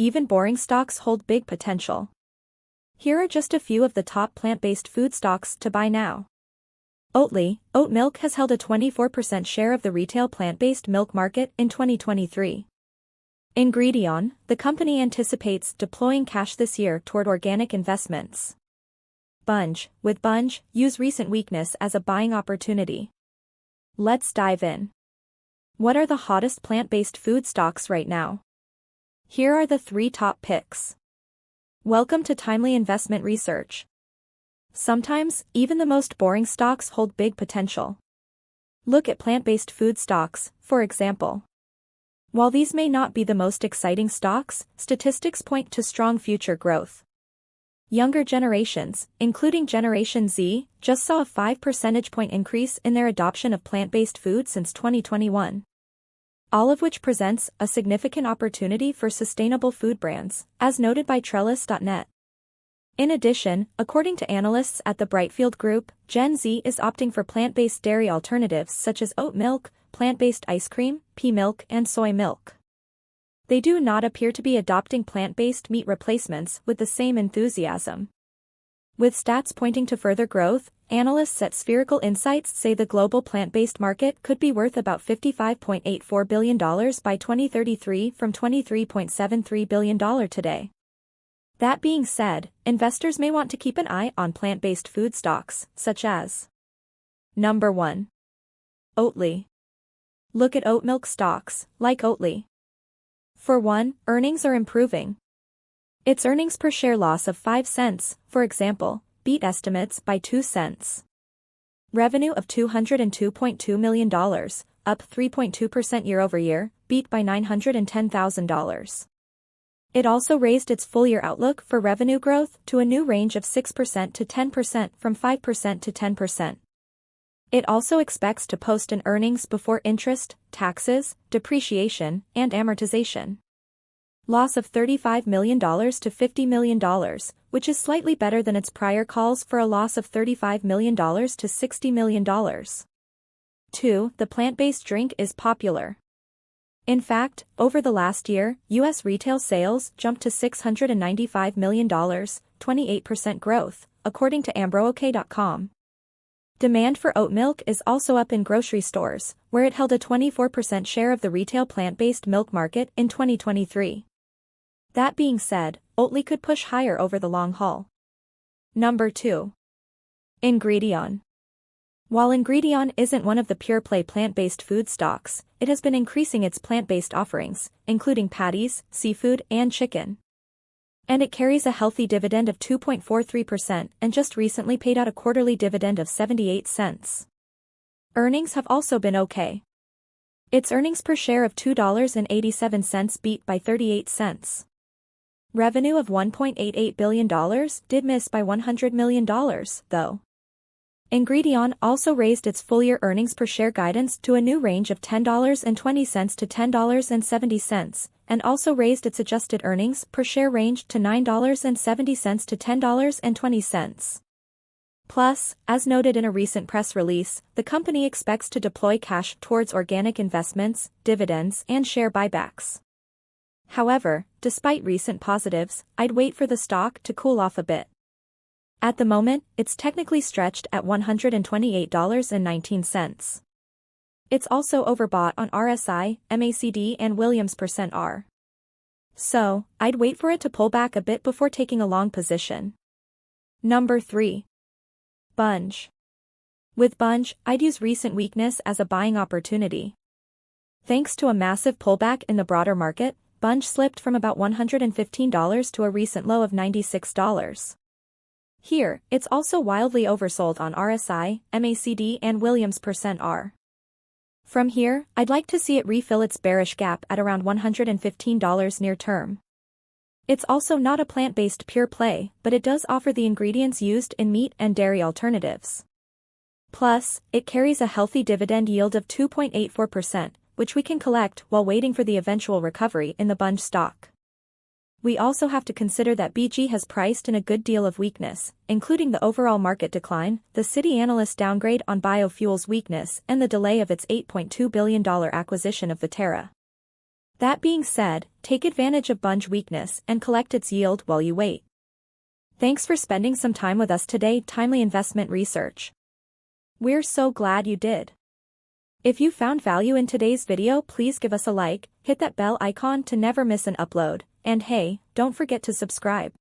even boring stocks hold big potential. Here are just a few of the top plant-based food stocks to buy now. Oatly. Oat milk has held a 24% share of the retail plant-based milk market in 2023. Ingredion. The company anticipates deploying cash this year toward organic investments. Bunge. With Bunge, use recent weakness as a buying opportunity. Let's dive in. What are the hottest plant-based food stocks right now? Here are the 3 top picks. Welcome to Timely Investment Research. Sometimes, even the most boring stocks hold big potential. Look at plant-based food stocks, for example. While these may not be the most exciting stocks, statistics point to strong future growth. Younger generations, including Generation Z, just saw a 5 percentage point increase in their adoption of plant-based food since 2021. All of which presents a significant opportunity for sustainable food brands, as noted by Trellis.net. In addition, according to analysts at the Brightfield Group, Gen Z is opting for plant-based dairy alternatives such as oat milk, plant-based ice cream, pea milk, and soy milk. They do not appear to be adopting plant-based meat replacements with the same enthusiasm. With stats pointing to further growth, analysts at Spherical Insights say the global plant-based market could be worth about $55.84 billion by 2033 from $23.73 billion today. That being said, investors may want to keep an eye on plant-based food stocks, such as Number 1. Oatly. Look at oat milk stocks, like Oatly. For one, earnings are improving. Its earnings per share loss of 5 cents, for example, beat estimates by 2 cents. Revenue of $202.2 million, up 3.2% year-over-year, beat by $910,000. It also raised its full-year outlook for revenue growth to a new range of 6% to 10% from 5% to 10%. It also expects to post an earnings before interest, taxes, depreciation, and amortization loss of $35 million to $50 million, which is slightly better than its prior calls for a loss of $35 million to $60 million. 2. The plant-based drink is popular. In fact, over the last year, U.S. retail sales jumped to $695 million, 28% growth, according to Ambrook.com. Demand for oat milk is also up in grocery stores, where it held a 24% share of the retail plant-based milk market in 2023. That being said, Oatly could push higher over the long haul. Number 2. Ingredion. While Ingredion isn't one of the pure-play plant-based food stocks, it has been increasing its plant-based offerings, including patties, seafood, and chicken. And it carries a healthy dividend of 2.43% and just recently paid out a quarterly dividend of 78 cents. Earnings have also been okay. Its earnings per share of $2.87 beat by 38 cents. Revenue of $1.88 billion did miss by $100 million, though. Ingredion also raised its full-year earnings per share guidance to a new range of $10.20 to $10.70, and also raised its adjusted earnings per share range to $9.70 to $10.20. Plus, as noted in a recent press release, the company expects to deploy cash towards organic investments, dividends, and share buybacks. However, despite recent positives, I'd wait for the stock to cool off a bit. At the moment, it's technically stretched at $128.19. It's also overbought on RSI, MACD, and Williams %R. So, I'd wait for it to pull back a bit before taking a long position. Number 3. Bunge. With Bunge, I'd use recent weakness as a buying opportunity. Thanks to a massive pullback in the broader market, Bunge slipped from about $115 to a recent low of $96. Here, it's also wildly oversold on RSI, MACD, and Williams %R. From here, I'd like to see it refill its bearish gap at around $115 near term. It's also not a plant-based pure play, but it does offer the ingredients used in meat and dairy alternatives. Plus, it carries a healthy dividend yield of 2.84%, which we can collect while waiting for the eventual recovery in the Bunge stock. We also have to consider that BG has priced in a good deal of weakness, including the overall market decline, the Citi analyst downgrade on biofuels weakness, and the delay of its $8.2 billion acquisition of Viterra. That being said, take advantage of Bunge weakness and collect its yield while you wait. Thanks for spending some time with us today, Timely Investment Research. We're so glad you did. If you found value in today's video, please give us a like, hit that bell icon to never miss an upload, and hey, don't forget to subscribe.